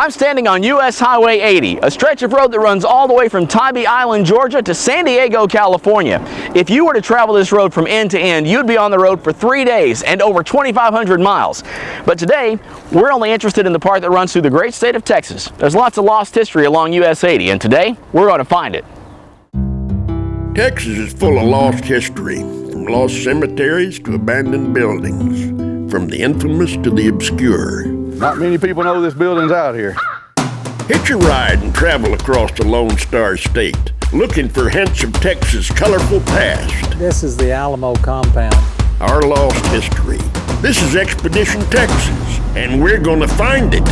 I'm standing on US Highway 80, a stretch of road that runs all the way from Tybee Island, Georgia to San Diego, California. If you were to travel this road from end to end, you'd be on the road for 3 days and over 2,500 miles. But today, we're only interested in the part that runs through the great state of Texas. There's lots of lost history along US 80, and today, we're going to find it. Texas is full of lost history, from lost cemeteries to abandoned buildings, from the infamous to the obscure. Not many people know this building's out here. Hitch a ride and travel across the Lone Star State, looking for hints of Texas' colorful past. This is the Alamo compound. Our lost history. This is Expedition Texas, and we're gonna find it.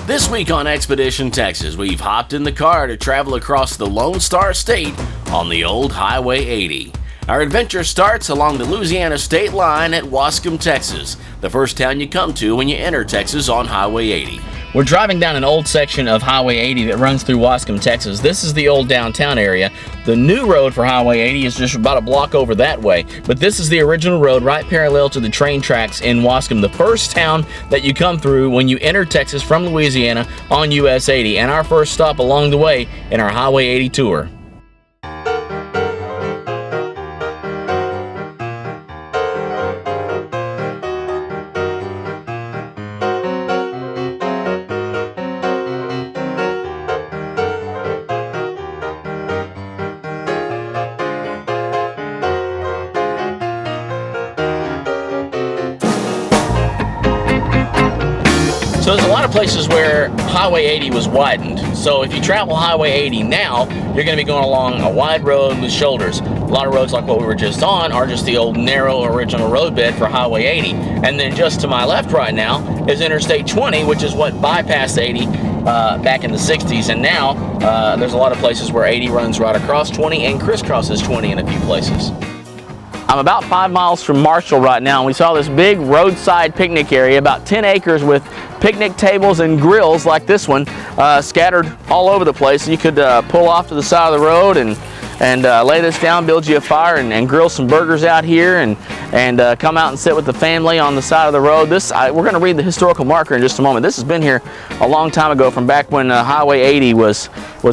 This week on Expedition Texas, we've hopped in the car to travel across the Lone Star State on the old Highway 80. Our adventure starts along the Louisiana state line at Waskom, Texas, the first town you come to when you enter Texas on Highway 80. We're driving down an old section of Highway 80 that runs through Waskom, Texas. This is the old downtown area. The new road for Highway 80 is just about a block over that way, but this is the original road right parallel to the train tracks in Waskom, the first town that you come through when you enter Texas from Louisiana on US 80, and our first stop along the way in our Highway 80 tour. So there's a lot of places where Highway 80 was widened. So if you travel Highway 80 now, you're going to be going along a wide road with shoulders. A lot of roads like what we were just on are just the old narrow original roadbed for Highway 80. And then just to my left right now is Interstate 20, which is what bypassed 80 back in the 60s. And now there's a lot of places where 80 runs right across 20 and crisscrosses 20 in a few places. I'm about 5 miles from Marshall right now, and we saw this big roadside picnic area, about 10 acres with picnic tables and grills like this one scattered all over the place. You could pull off to the side of the road and lay this down, build you a fire, and grill some burgers out here, and come out and sit with the family on the side of the road. We're going to read the historical marker in just a moment. This has been here a long time ago, from back when Highway 80 was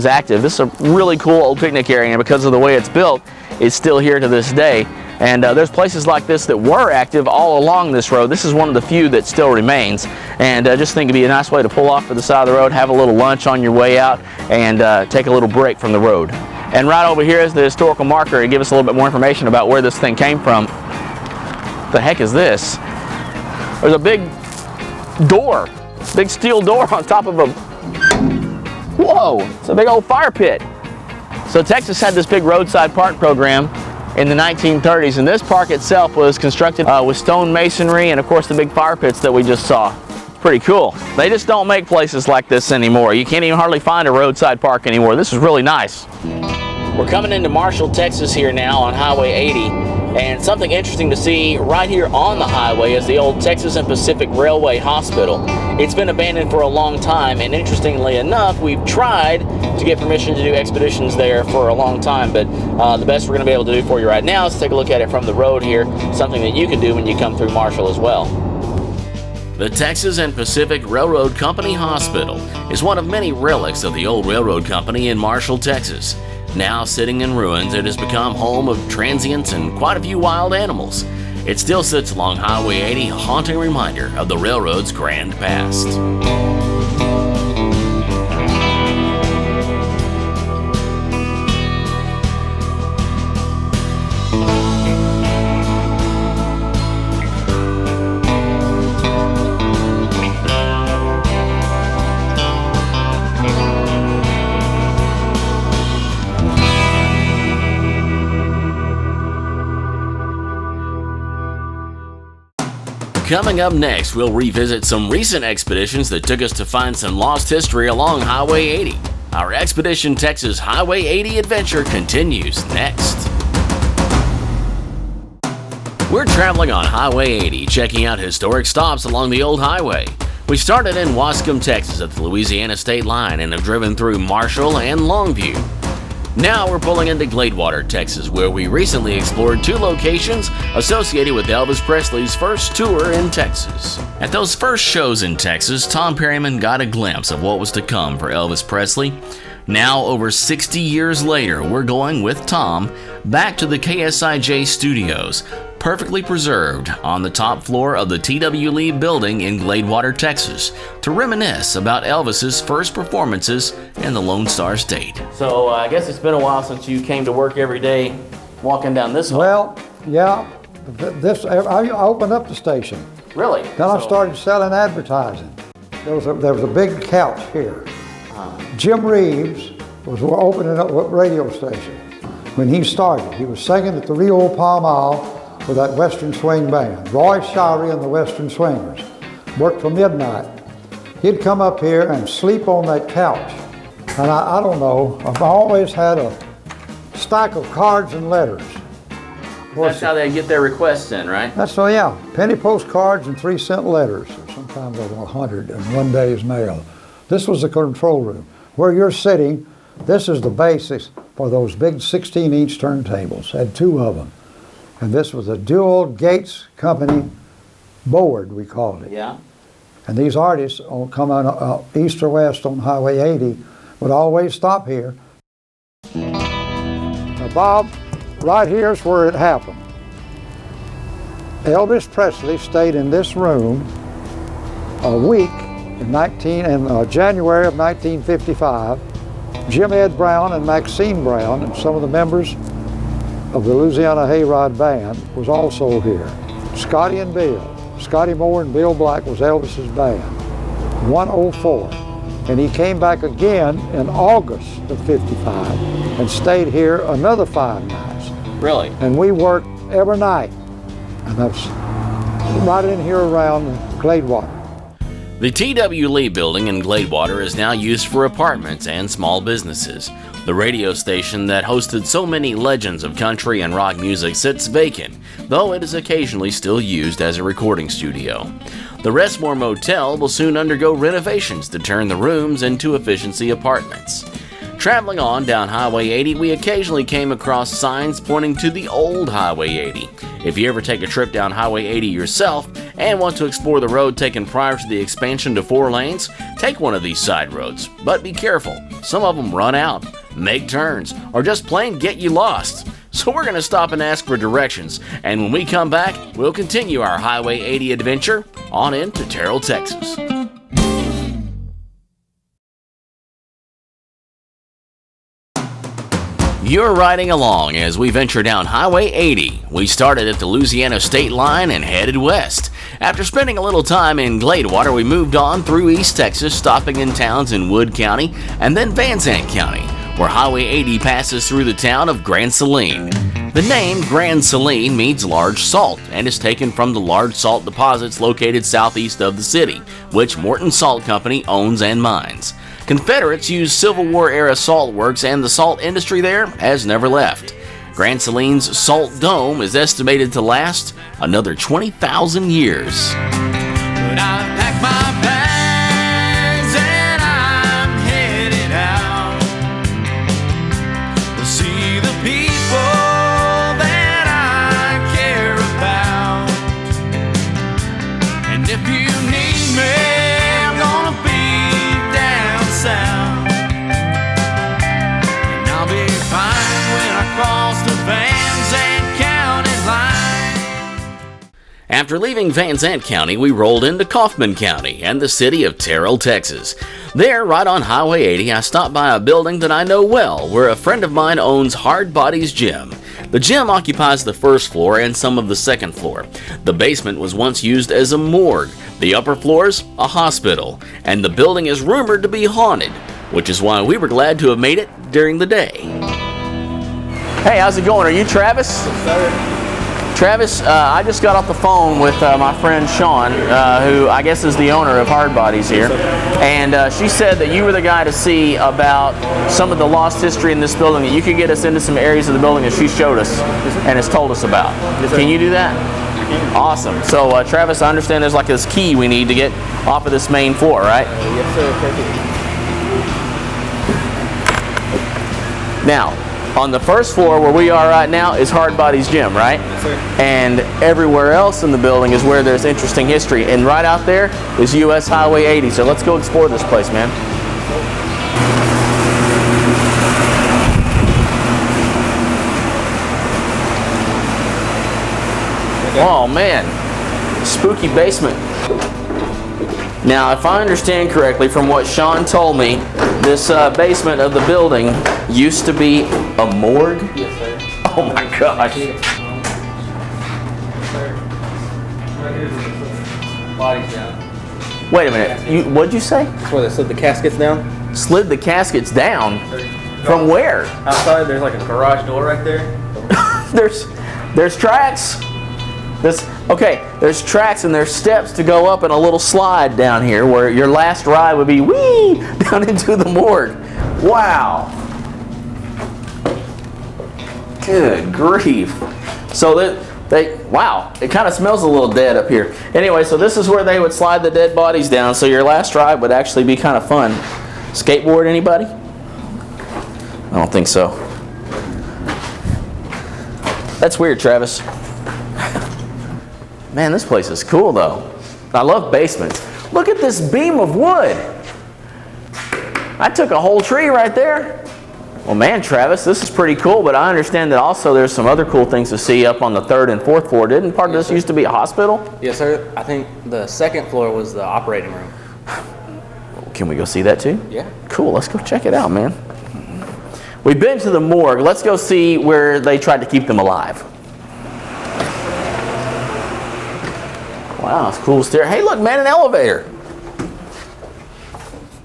active. This is a really cool old picnic area, and because of the way it's built, it's still here to this day. And there's places like this that were active all along this road. This is one of the few that still remains. And I just think it'd be a nice way to pull off to the side of the road, have a little lunch on your way out, and take a little break from the road. And right over here is the historical marker to give us a little bit more information about where this thing came from. What the heck is this? There's a big door, big steel door on top of a, whoa, it's a big old fire pit. So Texas had this big roadside park program in the 1930s, and this park itself was constructed with stone masonry and of course the big fire pits that we just saw. It's pretty cool. They just don't make places like this anymore. You can't even hardly find a roadside park anymore. This is really nice. We're coming into Marshall, Texas here now on Highway 80, and something interesting to see right here on the highway is the old Texas and Pacific Railway Hospital. It's been abandoned for a long time, and interestingly enough, we've tried to get permission to do expeditions there for a long time, but the best we're going to be able to do for you right now is take a look at it from the road here, something that you can do when you come through Marshall as well. The Texas and Pacific Railroad Company Hospital is one of many relics of the old railroad company in Marshall, Texas. Now sitting in ruins, it has become home of transients and quite a few wild animals. It still sits along Highway 80, a haunting reminder of the railroad's grand past. Coming up next, we'll revisit some recent expeditions that took us to find some lost history along Highway 80. Our Expedition Texas Highway 80 adventure continues next. We're traveling on Highway 80, checking out historic stops along the old highway. We started in Wascom, Texas at the Louisiana state line and have driven through Marshall and Longview. Now we're pulling into Gladewater, Texas, where we recently explored 2 locations associated with Elvis Presley's first tour in Texas. At those first shows in Texas, Tom Perryman got a glimpse of what was to come for Elvis Presley. Now, over 60 years later, we're going with Tom back to the KSIJ studios, perfectly preserved on the top floor of the T.W. Lee building in Gladewater, Texas, to reminisce about Elvis's first performances in the Lone Star State. So I guess it's been a while since you came to work every day walking down this hall. Well, yeah, I opened up the station. Really? Then I started selling advertising. There was a big couch here. Jim Reeves was opening up a radio station. When he started, he was singing at the Rio Palm Isle with that Western Swing Band. Roy Shirey and the Western Swingers worked till midnight. He'd come up here and sleep on that couch. And I don't know, I've always had a stack of cards and letters. That's how they get their requests in, right? That's so, yeah. Penny postcards and 3-cent letters. Sometimes over 100 in one day's mail. This was the control room. Where you're sitting, this is the basis for those big 16-inch turntables. Had 2 of them. And this was a dual Gates Company board, we called it. Yeah. And these artists come on east or west on Highway 80 would always stop here. Now, Bob, right here's where it happened. Elvis Presley stayed in this room a week in January of 1955. Jim Ed Brown and Maxine Brown and some of the members of the Louisiana Hayride Band was also here. Scotty and Bill. Scotty Moore and Bill Black was Elvis's band. 104. And he came back again in August of 55 and stayed here another 5 nights. Really? And we worked every night. And that's right in here around Gladewater. The T.W. Lee building in Gladewater is now used for apartments and small businesses. The radio station that hosted so many legends of country and rock music sits vacant, though it is occasionally still used as a recording studio. The Restmore Motel will soon undergo renovations to turn the rooms into efficiency apartments. Traveling on down Highway 80, we occasionally came across signs pointing to the old Highway 80. If you ever take a trip down Highway 80 yourself and want to explore the road taken prior to the expansion to 4 lanes, take one of these side roads. But be careful, some of them run out, make turns, or just plain get you lost. So we're going to stop and ask for directions, and when we come back, we'll continue our Highway 80 adventure on into Terrell, Texas. You're riding along as we venture down Highway 80. We started at the Louisiana state line and headed west. After spending a little time in Gladewater, we moved on through East Texas, stopping in towns in Wood County and then Van Zandt County, where Highway 80 passes through the town of Grand Saline. The name Grand Saline means large salt and is taken from the large salt deposits located southeast of the city, which Morton Salt Company owns and mines. Confederates used Civil War-era salt works, and the salt industry there has never left. Grand Saline's Salt Dome is estimated to last another 20,000 years. But I pack my bags and I'm headed out to see the people that I care about. And if you need me, I'm gonna be down south, and I'll be fine when I cross the Van Zandt County line. After leaving Van Zandt County, we rolled into Kaufman County and the city of Terrell, Texas. There, right on Highway 80, I stopped by a building that I know well, where a friend of mine owns Hard Body's Gym. The gym occupies the first floor and some of the second floor. The basement was once used as a morgue, the upper floors a hospital, and the building is rumored to be haunted, which is why we were glad to have made it during the day. Hey, how's it going? Are you Travis? Sir. Travis, I just got off the phone with my friend Sean, who I guess is the owner of Hard Bodies here, and she said that you were the guy to see about some of the lost history in this building, that you could get us into some areas of the building that she showed us and has told us about. Can you do that? Awesome. So Travis, I understand there's like this key we need to get off of this main floor, right? Yes, sir. Perfect. Now, on the first floor where we are right now is Hard Bodies Gym, right? Yes, sir. And everywhere else in the building is where there's interesting history. And right out there is US Highway 80. So let's go explore this place, man. Oh man, spooky basement. Now, if I understand correctly from what Sean told me, this basement of the building used to be a morgue? Yes, sir. Oh my gosh. Bodies down. Wait a minute, what'd you say? That's where they slid the caskets down. Slid the caskets down? From where? Outside, there's like a garage door right there. There's tracks. There's tracks and there's steps to go up and a little slide down here where your last ride would be whee down into the morgue. Wow. Good grief. So wow, it kind of smells a little dead up here. Anyway, so this is where they would slide the dead bodies down, so your last ride would actually be kind of fun. Skateboard, anybody? I don't think so. That's weird, Travis. Man, this place is cool though. I love basements. Look at this beam of wood. I took a whole tree right there. Well, man, Travis, this is pretty cool, but I understand that also there's some other cool things to see up on the 3rd and 4th floor. Didn't part of this used to be a hospital? Yes, sir. I think the 2nd floor was the operating room. Can we go see that too? Yeah. Cool, let's go check it out, man. We've been to the morgue. Let's go see where they tried to keep them alive. Wow, it's cool stair. Hey, look, man, an elevator.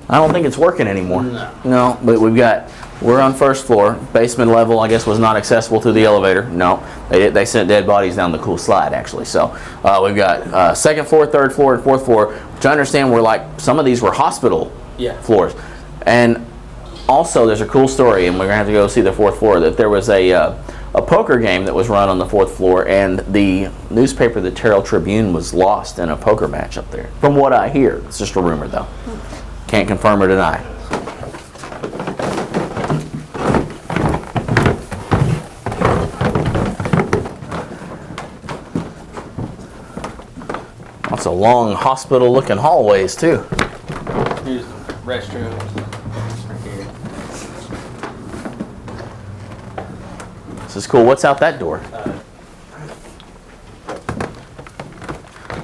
I don't think it's working anymore. No, but we're on 1st floor. Basement level, I guess, was not accessible through the elevator. No, they sent dead bodies down the cool slide, actually. So we've got 2nd floor, 3rd floor, and 4th floor, which I understand were like, some of these were hospital floors. And also, there's a cool story, and we're going to have to go see the 4th floor, that there was a poker game that was run on the 4th floor, and the newspaper, the Terrell Tribune, was lost in a poker match up there. From what I hear. It's just a rumor, though. Can't confirm or deny. Lots of long hospital-looking hallways, too. Here's the restroom. Right here. This is cool. What's out that door?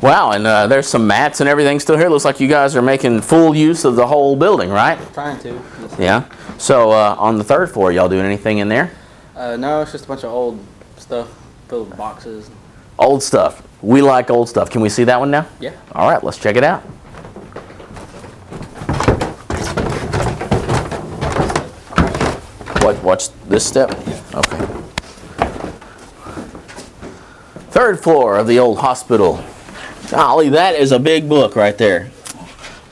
Wow, and there's some mats and everything still here. Looks like you guys are making full use of the whole building, right? Trying to. Yeah. So on the 3rd floor, y'all doing anything in there? No, it's just a bunch of old stuff filled with boxes. Old stuff. We like old stuff. Can we see that one now? Yeah. All right, let's check it out. Watch this step? Yeah. Okay. 3rd floor of the old hospital. Golly, that is a big book right there.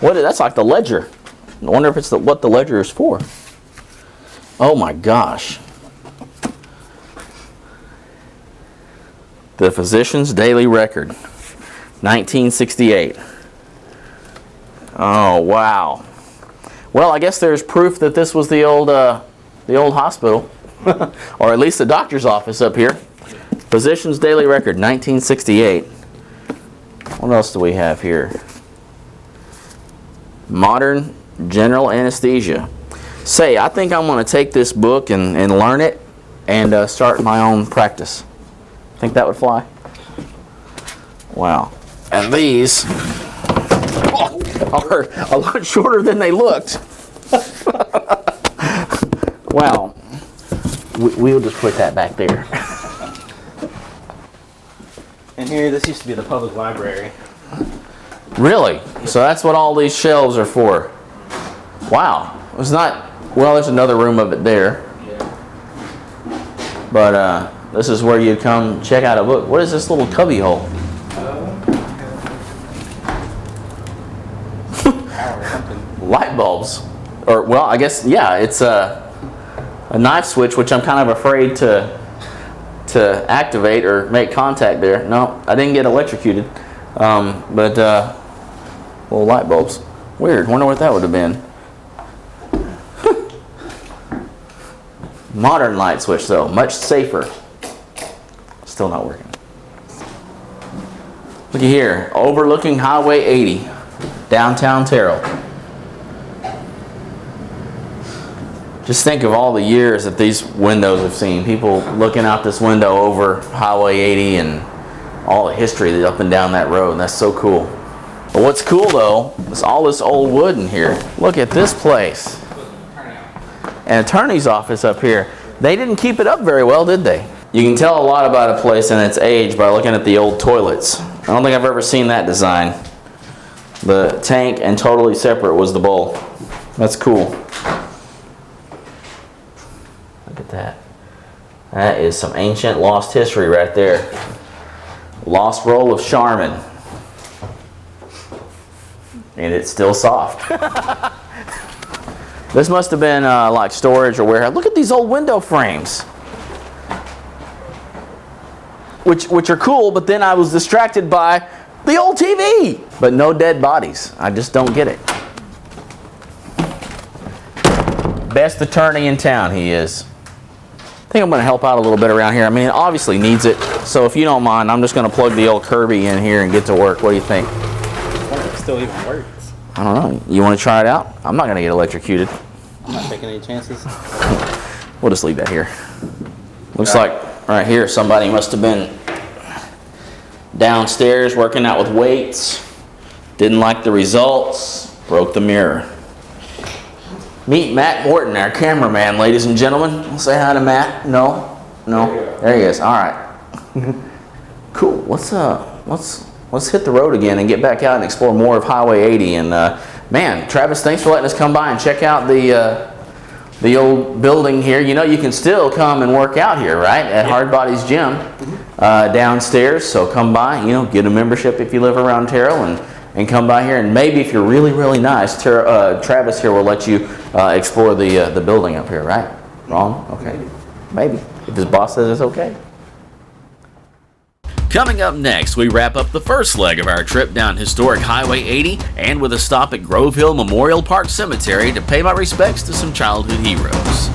That's like the ledger. I wonder if it's what the ledger is for. Oh my gosh. The Physician's Daily Record, 1968. Oh wow. Well, I guess there's proof that this was the old hospital, or at least the doctor's office up here. Physician's Daily Record, 1968. What else do we have here? Modern General Anesthesia. Say, I think I'm going to take this book and learn it and start my own practice. Think that would fly? Wow. And these are a lot shorter than they looked. Wow. We'll just put that back there. And here, this used to be the public library. Really? So that's what all these shelves are for. Wow. It's not, well, there's another room of it there. Yeah. But This is where you'd come check out a book. What is this little cubby hole? Light bulbs. Or, well, I guess, yeah, it's a knife switch, which I'm kind of afraid to activate or make contact there. No, I didn't get electrocuted. But little light bulbs. Weird. Wonder what that would have been. Modern light switch, though. Much safer. Still not working. Looky here. Overlooking Highway 80. Downtown Terrell. Just think of all the years that these windows have seen. People looking out this window over Highway 80 and all the history that's up and down that road. And that's so cool. But what's cool though is all this old wood in here. Look at this place. An attorney's office up here. They didn't keep it up very well, did they? You can tell a lot about a place and its age by looking at the old toilets. I don't think I've ever seen that design. The tank and totally separate was the bowl. That's cool. Look at that. That is some ancient lost history right there. Lost roll of Charmin. And it's still soft. This must have been like storage or warehouse. Look at these old window frames. Which are cool, but then I was distracted by the old TV. But no dead bodies. I just don't get it. Best attorney in town he is. I think I'm going to help out a little bit around here. I mean, it obviously needs it. So if you don't mind, I'm just going to plug the old Kirby in here and get to work. What do you think? It still even works. I don't know. You want to try it out? I'm not going to get electrocuted. I'm not taking any chances. We'll just leave that here. Looks like right here somebody must have been downstairs working out with weights. Didn't like the results. Broke the mirror. Meet Matt Morton, our cameraman, ladies and gentlemen. Say hi to Matt. No? There he is. All right. Cool. Let's hit the road again and get back out and explore more of Highway 80. And man, Travis, thanks for letting us come by and check out the old building here. You know, you can still come and work out here, right? At Hard Bodies Gym downstairs. So come by, you know, get a membership if you live around Terrell and come by here. And maybe if you're really, really nice, Travis here will let you explore the building up here, right? Wrong? Okay. Maybe. If his boss says it's okay. Coming up next, we wrap up the first leg of our trip down historic Highway 80 and with a stop at Grove Hill Memorial Park Cemetery to pay my respects to some childhood heroes.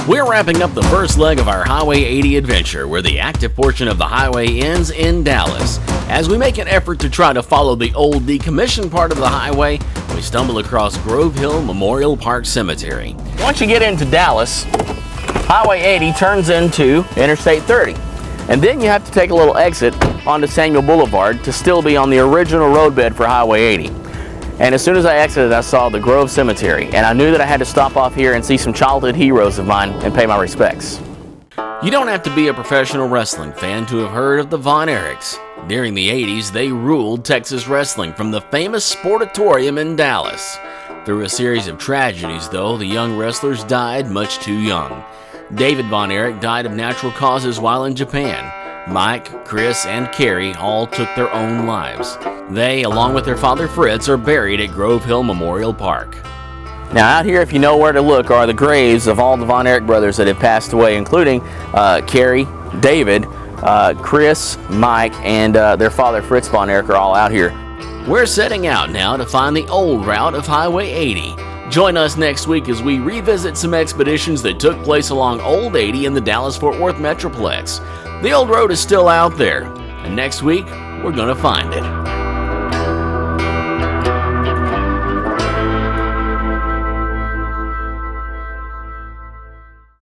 We're wrapping up the first leg of our Highway 80 adventure, where the active portion of the highway ends in Dallas. As we make an effort to try to follow the old decommissioned part of the highway, we stumble across Grove Hill Memorial Park Cemetery. Once you get into Dallas, Highway 80 turns into Interstate 30. And then you have to take a little exit onto Samuel Boulevard to still be on the original roadbed for Highway 80. And as soon as I exited, I saw the Grove Cemetery, and I knew that I had to stop off here and see some childhood heroes of mine and pay my respects. You don't have to be a professional wrestling fan to have heard of the Von Erichs. During the 80s, they ruled Texas wrestling from the famous Sportatorium in Dallas. Through a series of tragedies, though, the young wrestlers died much too young. David Von Erich died of natural causes while in Japan. Mike, Chris, and Carrie all took their own lives. They, along with their father Fritz, are buried at Grove Hill Memorial Park. Now out here, if you know where to look, are the graves of all the Von Erich brothers that have passed away, including Carrie, David, Chris, Mike, and their father Fritz Von Erich are all out here. We're setting out now to find the old route of Highway 80. Join us next week as we revisit some expeditions that took place along Old 80 in the Dallas-Fort Worth Metroplex. The old road is still out there, and next week, we're going to find it.